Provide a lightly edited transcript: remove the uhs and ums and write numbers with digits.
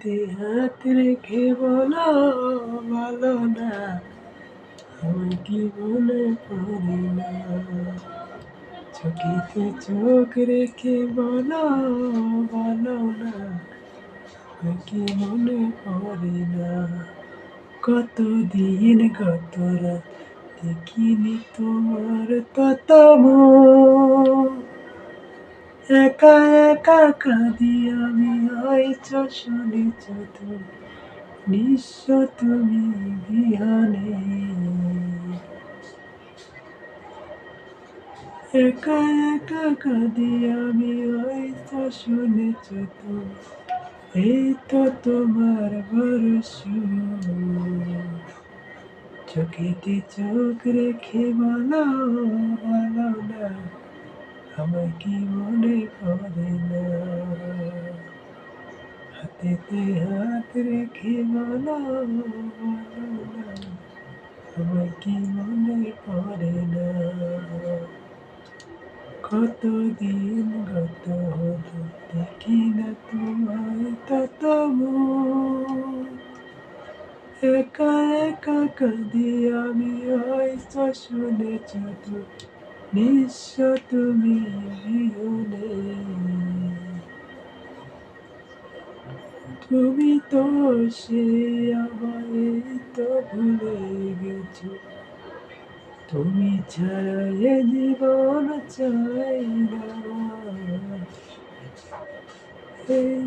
হাতেতে হাত রেখে বলো ভালো না, আমার কি মনে পড়ে না। চোখেতে চোখ রেখে বলো ভালো না, আমার কি মনে পড়ে না। কতদিন কত রাত দেখিনি তোমার তত মুখ, একা একা কাঁদি আমি, হয়েছ শুনেছ তুমি, নিঃস্ব তুমি বিহানে। একা একা কাঁদি আমি, হয়েছ শুনেছ তুমি, এই তো তোমার ভরসা। চোখেতে চোখ রেখে বলো ভালো না, আমার কি মনে পড়ে না। হাতেতে হাত রেখে বলো ভালো না, আমার কি মনে পড়ে না। কতদিন গত হলো দেখি না তোমায় তত মুখ, একা একা কাঁদি আমি, হয়ত শুনেছ তো, নিঃস্ব তুমি বিহনে। তুমি তো সে আমায় তো ভুলে গেছো, তুমি ছাড়া এ জীবন চাই না। এই